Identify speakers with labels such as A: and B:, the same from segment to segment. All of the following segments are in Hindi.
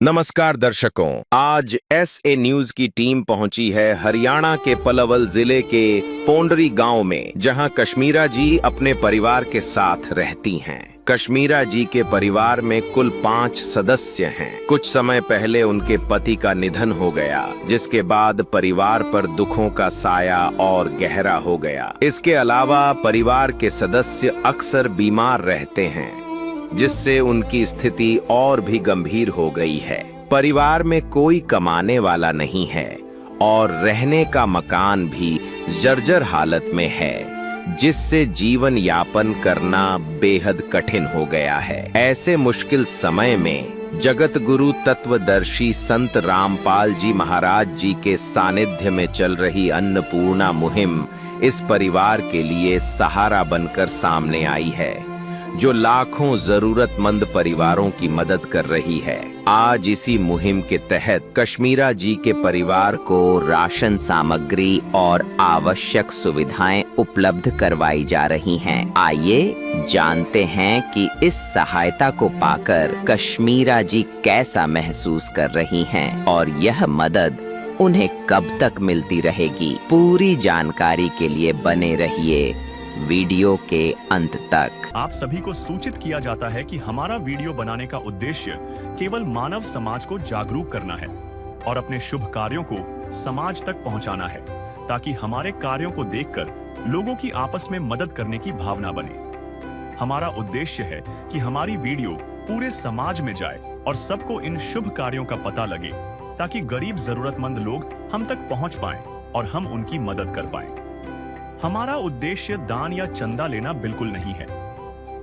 A: नमस्कार दर्शकों, आज एसए न्यूज की टीम पहुंची है हरियाणा के पलवल जिले के पोंडरी गांव में, जहां कश्मीरा जी अपने परिवार के साथ रहती हैं। कश्मीरा जी के परिवार में कुल 5 सदस्य हैं। कुछ समय पहले उनके पति का निधन हो गया, जिसके बाद परिवार पर दुखों का साया और गहरा हो गया। इसके अलावा परिवार के सदस्य अक्सर बीमार रहते हैं, जिससे उनकी स्थिति और भी गंभीर हो गई है। परिवार में कोई कमाने वाला नहीं है और रहने का मकान भी जर्जर हालत में है, जिससे जीवन यापन करना बेहद कठिन हो गया है। ऐसे मुश्किल समय में जगत गुरु तत्वदर्शी संत रामपाल जी महाराज जी के सानिध्य में चल रही अन्नपूर्णा मुहिम इस परिवार के लिए सहारा बनकर सामने आई है, जो लाखों जरूरतमंद परिवारों की मदद कर रही है। आज इसी मुहिम के तहत कश्मीरा जी के परिवार को राशन सामग्री और आवश्यक सुविधाएं उपलब्ध करवाई जा रही हैं। आइए जानते हैं कि इस सहायता को पाकर कश्मीरा जी कैसा महसूस कर रही हैं और यह मदद उन्हें कब तक मिलती रहेगी। पूरी जानकारी के लिए बने रहिए वीडियो के अंत तक।
B: आप सभी को सूचित किया जाता है कि हमारा वीडियो बनाने का उद्देश्य केवल मानव समाज को जागरूक करना है और अपने शुभ कार्यों को समाज तक पहुंचाना है, ताकि हमारे कार्यों को देखकर लोगों की आपस में मदद करने की भावना बने। हमारा उद्देश्य है कि हमारी वीडियो पूरे समाज में जाए और सबको इन शुभ कार्यों का पता लगे, ताकि गरीब जरूरतमंद लोग हम तक पहुंच पाएं और हम उनकी मदद कर पाएं। हमारा उद्देश्य दान या चंदा लेना बिल्कुल नहीं है।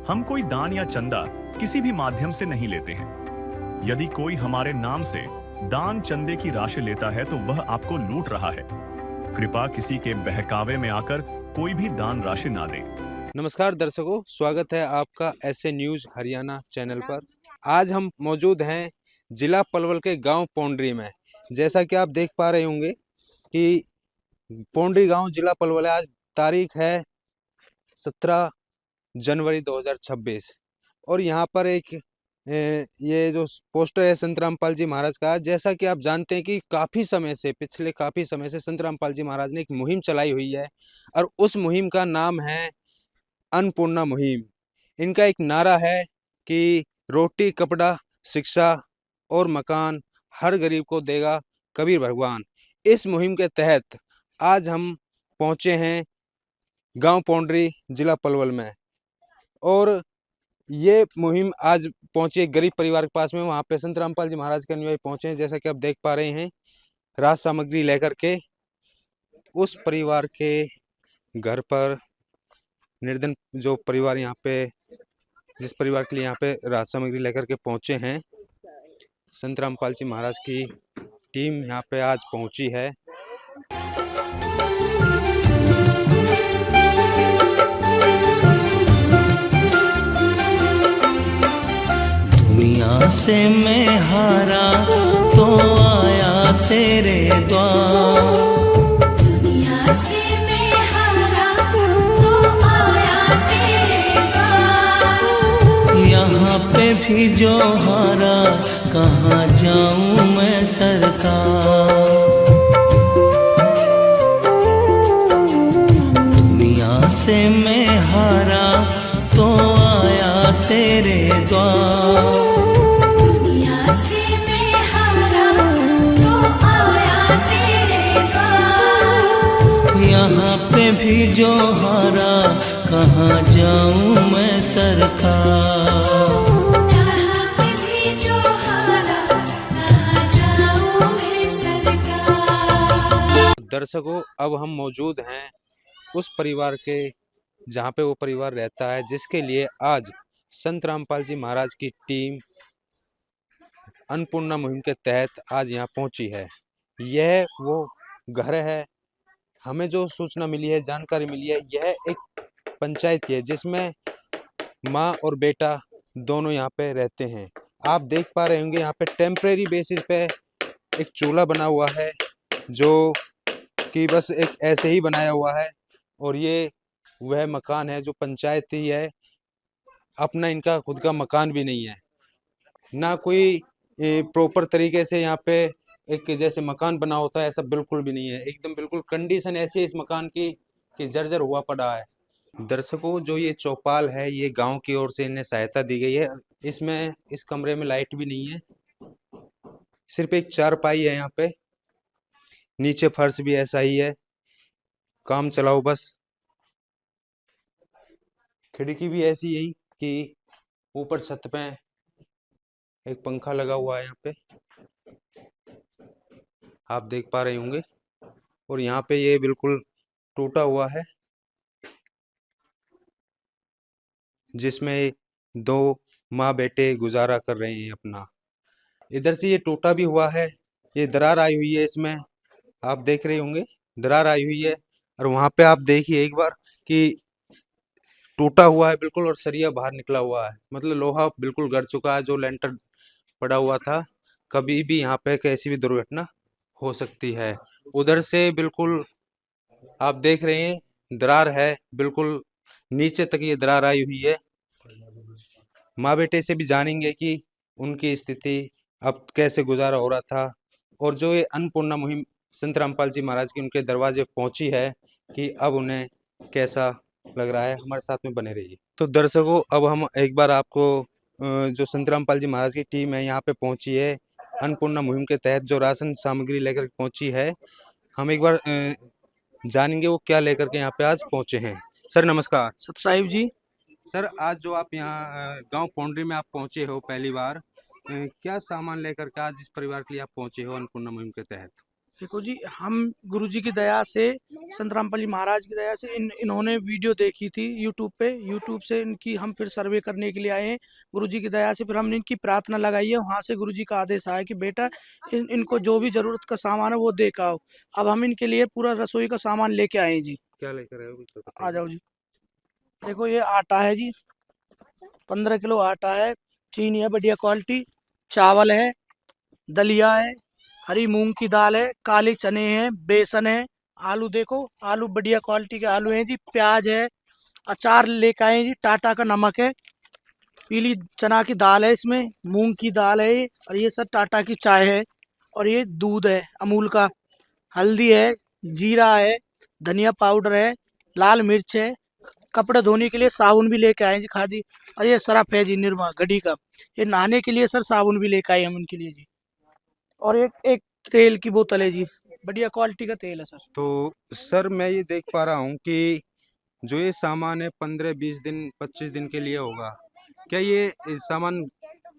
B: हम कोई दान या चंदा किसी भी माध्यम से नहीं लेते हैं। यदि कोई हमारे नाम से दान चंदे की राशि लेता है तो वह आपको लूट रहा है। कृपया किसी के बहकावे में आकर कोई भी दान राशि ना दे।
C: नमस्कार दर्शकों, स्वागत है आपका एसए न्यूज हरियाणा चैनल पर। आज हम मौजूद हैं जिला पलवल के गांव पोंडरी में। जैसा कि आप देख पा रहे होंगे कि पोंडरी गांव जिला पलवल है। आज तारीख है 17 जनवरी 2026 और यहाँ पर एक ये जो पोस्टर है संत रामपाल जी महाराज का। जैसा कि आप जानते हैं कि पिछले काफ़ी समय से संत रामपाल जी महाराज ने एक मुहिम चलाई हुई है और उस मुहिम का नाम है अन्नपूर्णा मुहिम। इनका एक नारा है कि रोटी कपड़ा शिक्षा और मकान हर गरीब को देगा कबीर भगवान। इस मुहिम के तहत आज हम पहुँचे हैं गांव पोंडरी जिला पलवल में और ये मुहिम आज पहुंची एक गरीब परिवार के पास में। वहां पे संत रामपाल जी महाराज के अनुयायी पहुंचे हैं। जैसा कि आप देख पा रहे हैं, राशन सामग्री लेकर के उस परिवार के घर पर निर्धन जो परिवार यहाँ पे जिस परिवार के लिए यहाँ पे राशन सामग्री लेकर के पहुंचे हैं, संत रामपाल जी महाराज की टीम यहाँ पे आज पहुंची है।
D: दुनिया से मैं हारा तो आया तेरे द्वार।
E: दुनिया से मैं हारा तो आया तेरे द्वार।
D: यहाँ पे भी जो हारा कहाँ जाऊँ मैं सरकार। दुनिया से मैं हारा तो आया तेरे द्वार।
E: दुनिया से मैं हारा तो आया तेरे द्वार।
D: यहाँ पे भी जो हारा कहाँ जाऊँ मैं सरकार।
E: यहाँ पे भी जो हारा कहाँ जाऊँ मैं सरकार।
C: दर्शकों, अब हम मौजूद हैं उस परिवार के जहाँ पे वो परिवार रहता है, जिसके लिए आज संत रामपाल जी महाराज की टीम अन्नपूर्णा मुहिम के तहत आज यहाँ पहुँची है। यह वो घर है। हमें जो सूचना मिली है, जानकारी मिली है, यह एक पंचायत है जिसमें माँ और बेटा दोनों यहाँ पे रहते हैं। आप देख पा रहे होंगे यहाँ पे टेम्परेरी बेसिस पे एक चूल्हा बना हुआ है, जो कि बस एक ऐसे ही बनाया हुआ है। और ये वह मकान है जो पंचायत ही है, अपना इनका खुद का मकान भी नहीं है। ना कोई प्रॉपर तरीके से यहाँ पे एक जैसे मकान बना होता है ऐसा बिल्कुल भी नहीं है। एकदम बिल्कुल कंडीशन ऐसी है इस मकान की कि जर्जर हुआ पड़ा है। दर्शकों, जो ये चौपाल है ये गांव की ओर से इन्हें सहायता दी गई है। इसमें इस कमरे में लाइट भी नहीं है, सिर्फ एक चारपाई है यहाँ पे। नीचे फर्श भी ऐसा ही है, काम चलाओ बस। खिड़की भी ऐसी ही कि ऊपर छत पे एक पंखा लगा हुआ है यहाँ पे, आप देख पा रहे होंगे। और यहाँ पे ये बिल्कुल टूटा हुआ है, जिसमें दो माँ बेटे गुजारा कर रहे हैं अपना। इधर से ये टूटा भी हुआ है, ये दरार आई हुई है इसमें, आप देख रहे होंगे दरार आई हुई है। और वहाँ पे आप देखिए एक बार कि टूटा हुआ है बिल्कुल और सरिया बाहर निकला हुआ है, मतलब लोहा बिल्कुल गड़ चुका है। जो लेंटर पड़ा हुआ था, कभी भी यहाँ पे कैसी भी दुर्घटना हो सकती है। उधर से बिल्कुल आप देख रहे हैं दरार है, बिल्कुल नीचे तक ये दरार आई हुई है। माँ बेटे से भी जानेंगे कि उनकी स्थिति अब कैसे गुजारा हो रहा था। और जो ये अन्नपूर्णा मुहिम संत रामपाल जी महाराज की उनके दरवाजे पहुंची है कि अब उन्हें कैसा लग रहा है। हमारे साथ में बने रहिए। तो दर्शकों, अब हम एक बार आपको जो संत रामपाल जी महाराज की टीम है यहाँ पे पहुंची है, अन्नपूर्णा मुहिम के तहत जो राशन सामग्री लेकर पहुंची है, हम एक बार जानेंगे वो क्या लेकर के यहाँ पे आज पहुंचे हैं। सर नमस्कार।
F: सत साहिब जी।
C: सर, आज जो आप यहाँ गांव पौंडरी में आप पहुंचे हो पहली बार, क्या सामान लेकर के आज इस परिवार के लिए आप पहुंचे हो अन्नपूर्णा मुहिम के तहत?
F: देखो जी, हम गुरुजी की दया से, संत रामपाल जी महाराज की दया से इन्होंने वीडियो देखी थी यूट्यूब पे। यूट्यूब से इनकी हम फिर सर्वे करने के लिए आए हैं। गुरुजी की दया से फिर हमने इनकी प्रार्थना लगाई है। वहाँ से गुरुजी का आदेश आया कि बेटा इनको जो भी जरूरत का सामान है वो दे के आओ। अब हम इनके लिए पूरा रसोई का सामान लेके आए हैं जी।
C: क्या लेकर आए हो? कुछ
F: आ जाओ जी। देखो ये आटा है जी, 15 किलो आटा है, चीनी है बढ़िया क्वालिटी, चावल है, दलिया है, हरी मूंग की दाल है, काले चने हैं, बेसन है, आलू देखो, आलू बढ़िया क्वालिटी के आलू हैं जी, प्याज है, अचार लेकर आए जी, टाटा का नमक है, पीली चना की दाल है, इसमें मूंग की दाल है ये, और ये सब टाटा की चाय है, और ये दूध है अमूल का, हल्दी है, जीरा है, धनिया पाउडर है, लाल मिर्च है, कपड़े धोने के लिए साबुन भी लेके आए जी खादी, और ये सरफ है जी निरमा गड्डी का। ये नहाने के लिए सर साबुन भी लेके आए हम इनके लिए जी। और एक तेल की बोतल है जी, बढ़िया क्वालिटी का तेल है सर।
C: तो सर, मैं ये देख पा रहा हूँ कि जो ये सामान है 15-20 दिन 25 दिन के लिए होगा। क्या ये सामान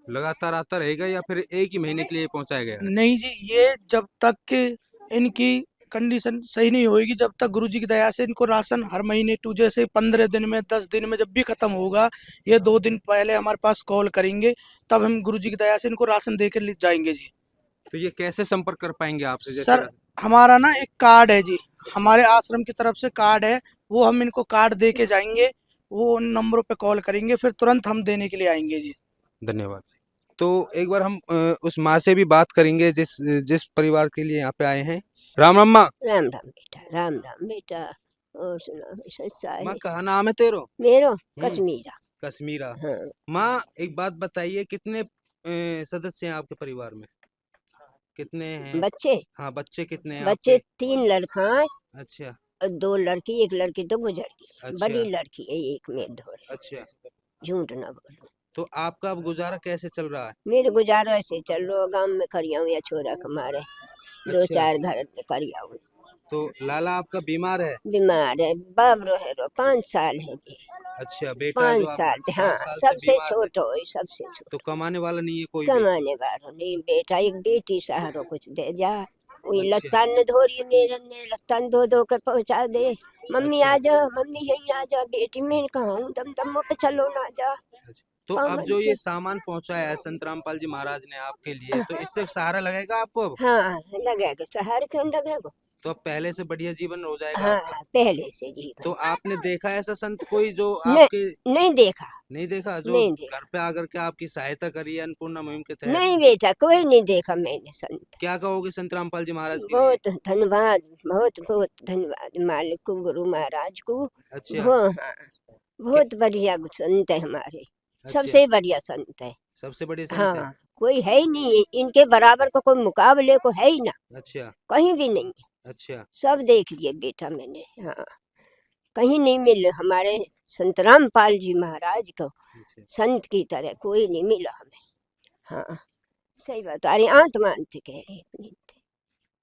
C: लगातार आता रहेगा या फिर एक ही महीने के लिए पहुंचाया गया है?
F: नहीं जी, ये जब तक कि इनकी कंडीशन सही नहीं होगी, जब तक गुरुजी की दया से इनको राशन हर महीने टू, जैसे 15 दिन में 10 दिन में जब भी खत्म होगा, ये 2 दिन पहले हमारे पास कॉल करेंगे, तब हम गुरुजी की दया से इनको राशन दे कर जाएंगे जी।
C: तो ये कैसे संपर्क कर पाएंगे आपसे? जैसे
F: सर हमारा ना एक कार्ड है जी, हमारे आश्रम की तरफ से कार्ड है, वो हम इनको कार्ड दे के जाएंगे, वो उन नंबरों पे कॉल करेंगे, फिर तुरंत हम देने के लिए आएंगे जी।
C: धन्यवाद। तो एक बार हम उस माँ से भी बात करेंगे जिस जिस परिवार के लिए यहाँ पे आए हैं। राम राम माँ।
G: राम राम बेटा, राम राम बेटा। और सुना सच्चा
C: माँ,
G: है
C: कहाँ नाम है तेरो?
G: मेरो कश्मीरा।
C: कश्मीरा।
G: हाँ,
C: माँ, एक बात बताइए, कितने सदस्य हैं आपके परिवार में? कितने हैं?
G: बच्चे
C: हाँ, बच्चे कितने हैं
G: बच्चे
C: आपके?
G: 3 लड़का है
C: अच्छा
G: और 2 लड़की, एक लड़की तो गुजर गई।
C: अच्छा
G: बड़ी लड़की है एक में धोरे,
C: अच्छा।
G: झूठ ना बोलो।
C: तो आपका अब गुजारा कैसे चल रहा है?
G: मेरे गुजारा ऐसे चल रहा, गांव में करिया हूँ या छोरा कमारे,
C: अच्छा।
G: 2-4 घर करिया हूँ।
C: तो लाला आपका बीमार है?
G: बीमार है, बाबरो है, 5 साल है जी।
C: अच्छा, बेटा
G: 5
C: जो आप
G: साल
C: 5
G: हाँ,
C: साल से
G: सबसे
C: बीमार है,
G: छोटो है, सबसे छोटो।
C: तो कमाने वाला नहीं है कोई भी?
G: कमाने वाला नहीं बेटा, एक बेटी सहारो कुछ दे जा। वही
C: अच्छा।
G: लत्तान धोरी मेरे ने, लत्तान धो धो के पहुंचा दे। मम्मी
C: अच्छा।
G: आ जा, मम्मी यहीं आ जा, बेटी मैं कहाँ हूँ, दम दम पे चलो ना जा।
C: अच्छा। तो
G: हाँ,
C: अब
G: मन
C: जो
G: के-
C: ये सामान पहुंचाया है संत रामपाल जी महाराज ने आपके लिए, तो इससे सहारा लगेगा आपको अब?
G: हाँ लगेगा, सहारे क्यों लगेगा।
C: तो अब पहले से बढ़िया जीवन हो जाएगा
G: हाँ
C: आपका।
G: पहले से जीवन।
C: तो आपने देखा ऐसा संत कोई जो
G: नहीं
C: आपके?
G: नहीं देखा,
C: नहीं देखा, जो
G: नहीं देखा।
C: घर पे आकर के आपकी सहायता करी है अन्नपूर्णा मुहिम के तहत?
G: नहीं बेटा, कोई नहीं देखा मैंने संत।
C: क्या कहोगे संत रामपाल जी महाराज के लिए?
G: बहुत धन्यवाद, बहुत बहुत धन्यवाद मालिक को, गुरु महाराज को।
C: अच्छा
G: हाँ, बहुत बढ़िया संत है हमारे,
C: अच्छा।
G: सबसे बढ़िया संत है।
C: सबसे बड़े संत है।
G: हाँ कोई है ही नहीं, इनके बराबर का कोई मुकाबले को है ही ना,
C: अच्छा
G: कहीं भी नहीं है।
C: अच्छा
G: सब देख लिए बेटा मैंने, हाँ कहीं नहीं मिले हमारे संत रामपाल जी महाराज को
C: अच्छा
G: संत की तरह कोई नहीं मिला हमें। हाँ सही बता रही, आत्मांत कह रही अपनी,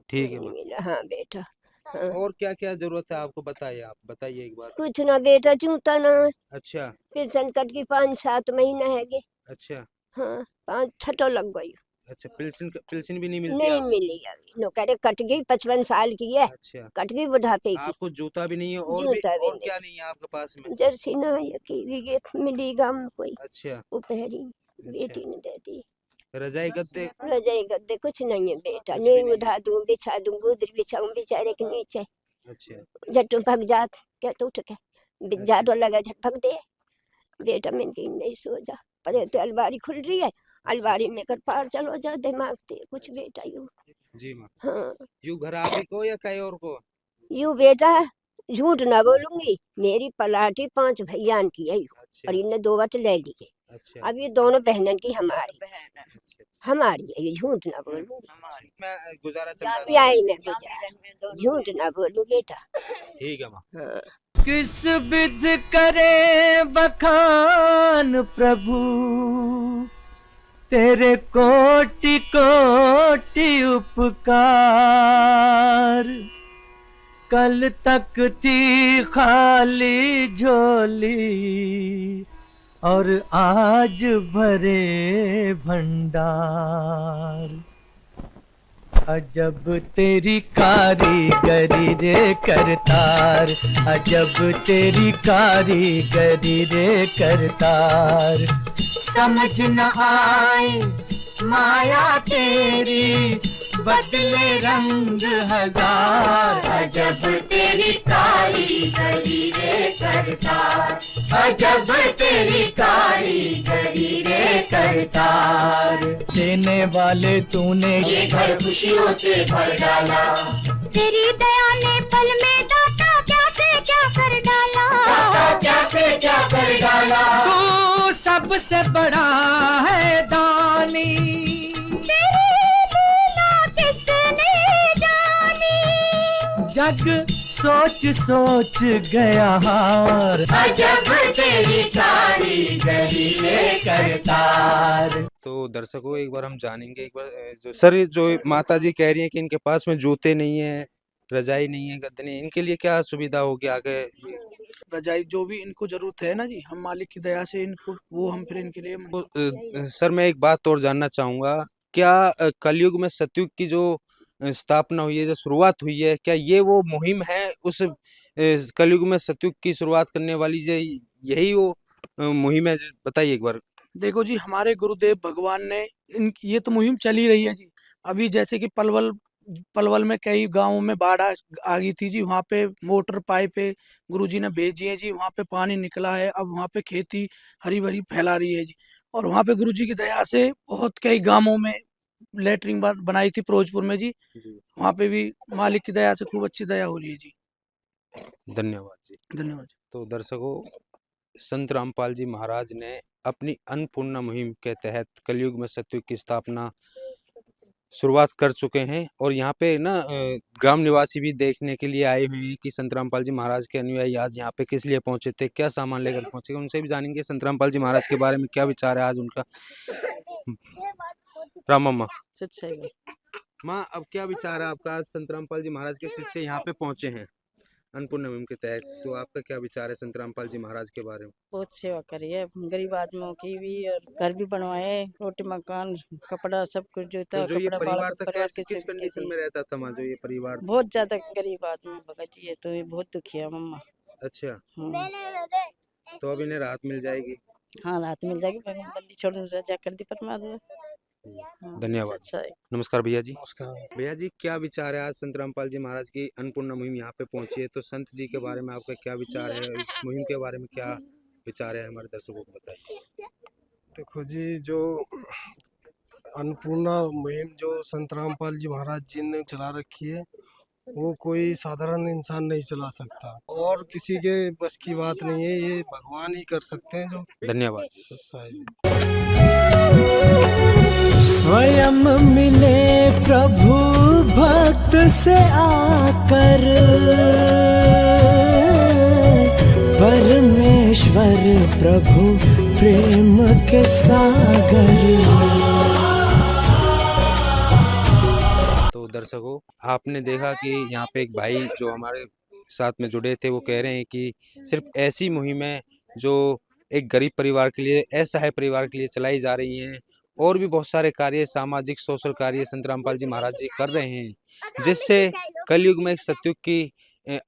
C: ठीक है
G: नहीं
C: माँ।
G: मिला। हाँ बेटा, हाँ
C: और क्या क्या जरूरत है आपको, बताइए, आप बताइए एक बार।
G: कुछ ना बेटा, जूता ना,
C: अच्छा
G: फिर संकट की 5-7 महीना है गे।
C: अच्छा
G: हाँ 5 छठो लग गई,
C: अच्छा, पिल्सिन भी नहीं मिलती
G: नहीं
C: आपको?
G: मिली अभी, नो कह रहे कट गई, 55 साल की है,
C: अच्छा,
G: कट गई बुढ़ापे की।
C: आपको जूता भी नहीं है,
G: जूता भी
C: और क्या
G: नहीं,
C: नहीं है आपके पास में?
G: जर्सी ना ये की ये मिली गम कोई,
C: अच्छा
G: वो पहरी
C: अच्छा,
G: बेटी ने दे दी।
C: रजाई गद्दे?
G: रजाई गद्दे कुछ नहीं है बेटा,
C: कुछ भी
G: नहीं
C: नहीं।
G: उठा दूं बिछा दूं, गोदरी बिछाऊं बेचारे के नीचे,
C: अच्छा
G: झट भग जात क्या तो उठ के
C: अच्छा
G: जाडो लगा, झट भग दे बेटा। मैंने कही नहीं सो जा, अरे तो अलमारी खुल रही है, अलमारी में कर पार चलो जा, दिमाग ते कुछ बेटा यूं।
C: जी माँ।
G: हाँ
C: यू घर आप ही को या कहीं और को?
G: यूं बेटा, झूठ ना बोलूंगी, मेरी पलाटी 5 भैया की है यूं,
C: अच्छा
G: और इनने 2 वट ले लिए।
C: अच्छा
G: अब ये दोनों बहनन की हमारी
C: अच्छा,
G: हमारी है, ये झूठ ना बोलूंगी,
C: मैं गुजारा चल रहा था।
G: ब्याह में गुजार, झूठ ना बोलू बेटा।
C: ठीक है माँ।
G: हाँ
D: किस विध करे बखान प्रभु, तेरे कोटि कोटि उपकार। कल तक थी खाली झोली, और आज भरे भंडार। अजब तेरी कारीगरी रे करतार, अजब तेरी कारीगरी रे करतार। समझ न आए माया तेरी, बदले रंग हजार। अजब तेरी कारीगरी रे करतार, अजब तेरी कारीगरी रे करतार। देने वाले तूने ये घर खुशियों से भर डाला,
E: तेरी दया ने पल में दाता क्या से क्या कर डाला,
D: दाता क्या से क्या कर डाला। तू सबसे बड़ा है दानी,
E: तेरी लीला किसने जानी,
D: जग सोच सोच गया हार। अजब तेरी कारीगरी रे करतार।
C: तो दर्शकों, एक बार हम जानेंगे, एक बार सर ये जो माता जी कह रही हैं कि इनके पास में जूते नहीं है, रजाई नहीं है, गद्दे नहीं है, इनके लिए क्या सुविधा होगी आगे?
F: रजाई जो भी इनको जरूरत है ना जी, हम मालिक की दया से इनको वो हम फिर इनके लिए
C: सर मैं एक बात और जानना चाहूंगा, क्या कलयुग में सतयुग की जो स्थापना हुई है, जो शुरुआत हुई है, क्या ये वो मुहिम है उस कलयुग में सतयुग की शुरुआत करने वाली, जो यही वो मुहिम है? बताइए एक बार।
F: देखो जी, हमारे गुरुदेव भगवान ने इन ये तो मुहिम चली रही है जी। अभी जैसे कि पलवल में कई गांवों में बाढ़ आ गई थी जी, वहाँ पे मोटर पाइपें गुरुजी ने भेजी है जी, वहाँ पे पानी निकला है, अब वहाँ पे खेती हरी भरी फैला रही है जी। और वहाँ पे गुरुजी की दया से बहुत कई गांवों में लेटरिन बनाई थी फिरोजपुर में जी, वहाँ पे भी मालिक की दया से खूब अच्छी दया हो रही है जी।
C: धन्यवाद जी।
F: धन्यवाद।
C: तो दर्शकों, संत रामपाल जी महाराज ने अपनी अन्नपूर्णा मुहिम के तहत कलयुग में सतयुग की स्थापना शुरुआत कर चुके हैं, और यहाँ पे ना ग्राम निवासी भी देखने के लिए आए हुए हैं कि संत रामपाल जी महाराज के अनुयायी आज यहाँ पे किस लिए पहुंचे थे, क्या सामान लेकर पहुंचे, उनसे भी जानेंगे संत रामपाल जी महाराज के बारे में क्या विचार है आज उनका। राम अम्मा। माँ, अब क्या विचार है आपका, आज संत रामपाल जी महाराज के शिष्य यहाँ पे पहुंचे हैं अन्नपूर्णा मुहिम के तहत, तो आपका क्या विचार है संत रामपाल जी महाराज के बारे में?
H: बहुत सेवा करी है गरीब आदमियों की भी, और घर भी बनवाए, रोटी मकान कपड़ा सब कुछ जो था,
C: तो जो ये
H: कपड़ा
C: परिवार था
H: परिवार
C: किस
H: की
C: कंडीशन में रहता था माँ, जो ये परिवार था?
H: बहुत ज्यादा गरीब आदमी भगत जी है, तो ये बहुत दुखी है मम्मा।
C: अच्छा,
H: हाँ,
C: तो अब इन्हें राहत मिल जाएगी?
H: हाँ रात मिल जाएगी, बंदी छोड़ने रजा कर दी परमात्मा। हाँ,
C: धन्यवाद।
H: अच्छा है।
C: नमस्कार भैया जी।
F: नमस्कार।
C: भैया जी, क्या विचार है, आज संत रामपाल जी महाराज की अन्नपूर्णा मुहिम यहाँ पे पहुंची है, तो संत जी के बारे में आपका क्या विचार है, इस मुहिम के बारे में क्या विचार है, हमारे दर्शकों को बताइए।
I: देखो जी, जो अन्नपूर्णा मुहिम जो संत रामपाल जी महाराज जी ने चला रखी है, वो कोई साधारण इंसान नहीं चला सकता, और किसी के बस की बात नहीं है, ये भगवान ही कर सकते हैं जो।
C: धन्यवाद।
I: सच्चाई।
D: स्वयं मिले प्रभु भक्त से आकर, परमेश्वर प्रभु प्रेम के सागर।
C: तो दर्शकों, आपने देखा कि यहाँ पे एक भाई जो हमारे साथ में जुड़े थे वो कह रहे हैं कि सिर्फ ऐसी मुहिमें जो एक गरीब परिवार के लिए, असहाय परिवार के लिए चलाई जा रही हैं, और भी बहुत सारे कार्य, सामाजिक सोशल कार्य संत रामपाल जी महाराज जी कर रहे हैं, जिससे कलयुग में एक सतयुग की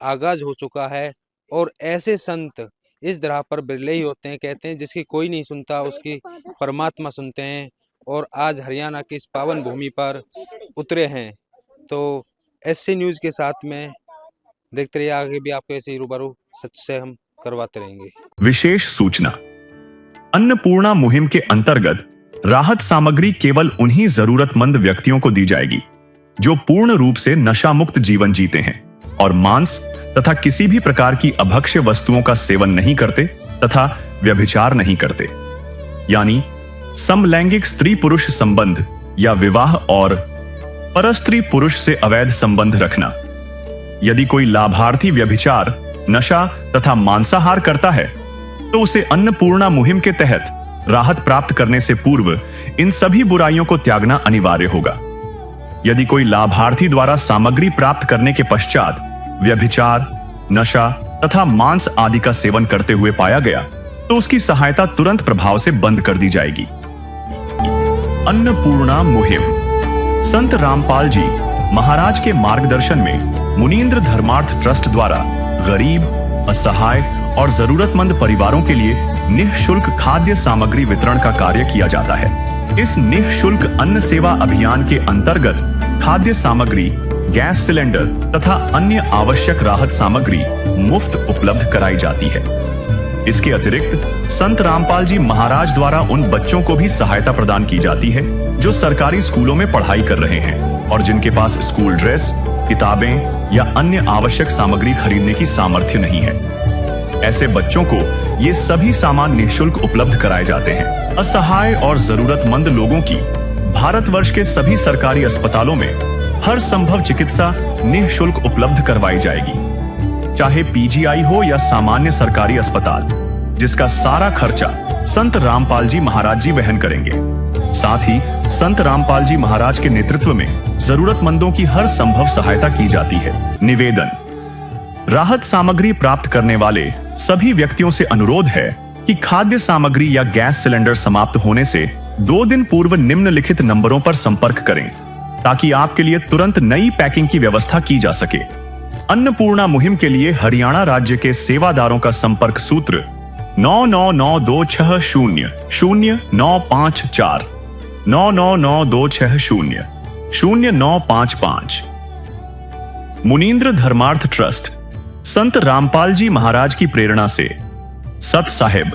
C: आगाज हो चुका है। और ऐसे संत इस धरा पर बिरले ही होते हैं। कहते हैं जिसकी कोई नहीं सुनता उसकी परमात्मा सुनते हैं। और आज हरियाणा की इस पावन भूमि पर उतरे हैं। तो एसए न्यूज़ के साथ में देखते रहिए, आगे भी आपको ऐसे ही रूबरू सच से हम करवाते रहेंगे।
B: विशेष सूचना, अन्नपूर्णा मुहिम के अंतर्गत राहत सामग्री केवल उन्हीं जरूरतमंद व्यक्तियों को दी जाएगी जो पूर्ण रूप से नशा मुक्त जीवन जीते हैं और मांस तथा किसी भी प्रकार की अभक्ष्य वस्तुओं का सेवन नहीं करते तथा व्यभिचार नहीं करते, यानी समलैंगिक स्त्री पुरुष संबंध या विवाह और परस्त्री पुरुष से अवैध संबंध रखना। यदि कोई लाभार्थी व्यभिचार, नशा तथा मांसाहार करता है तो उसे अन्नपूर्णा मुहिम के तहत राहत प्राप्त करने से पूर्व इन सभी बुराइयों को त्यागना अनिवार्य होगा। यदि कोई लाभार्थी द्वारा सामग्री प्राप्त करने के पश्चात व्यभिचार, नशा तथा मांस आदि का सेवन करते हुए पाया गया तो उसकी सहायता तुरंत प्रभाव से बंद कर दी जाएगी। अन्नपूर्णा मुहिम संत रामपाल जी महाराज के मार्गदर्शन में मुनींद्र धर्मार्थ ट्रस्ट द्वारा गरीब, असहाय और जरूरतमंद परिवारों के लिए निःशुल्क खाद्य सामग्री वितरण का कार्य किया जाता है। इस निःशुल्क अन्न सेवा अभियान के अंतर्गत खाद्य सामग्री, गैस सिलेंडर तथा अन्य आवश्यक राहत सामग्री मुफ्त उपलब्ध कराई जाती है। इसके अतिरिक्त संत रामपाल जी महाराज द्वारा उन बच्चों को भी सहायता प्रदान की जाती है जो सरकारी स्कूलों में पढ़ाई कर रहे हैं और जिनके पास स्कूल ड्रेस, किताबें या अन्य आवश्यक सामग्री खरीदने की सामर्थ्य नहीं है। ऐसे बच्चों को ये सभी सामान निःशुल्क उपलब्ध कराए जाते हैं। असहाय और जरूरतमंद लोगों की भारतवर्ष के सभी सरकारी अस्पतालों में हर संभव चिकित्सा निःशुल्क उपलब्ध करवाई जाएगी, चाहे पीजीआई हो या सामान्य सरकारी अस्पताल, जिसका सारा खर्चा संत रामपाल जी महाराज जी वहन करेंगे। साथ ही संत रामपाल जी महाराज के नेतृत्व में जरूरतमंदों की हर संभव सहायता की जाती है। निवेदन, राहत सामग्री प्राप्त करने वाले सभी व्यक्तियों से अनुरोध है कि खाद्य सामग्री या गैस सिलेंडर समाप्त होने से 2 दिन पूर्व निम्नलिखित नंबरों पर संपर्क करें ताकि आपके लिए तुरंत नई पैकिंग की व्यवस्था की जा सके। अन्नपूर्णा मुहिम के लिए हरियाणा राज्य के सेवादारों का संपर्क सूत्र 9992600954 9992600955। मुनींद्र धर्मार्थ ट्रस्ट संत रामपाल जी महाराज की प्रेरणा से सत साहिब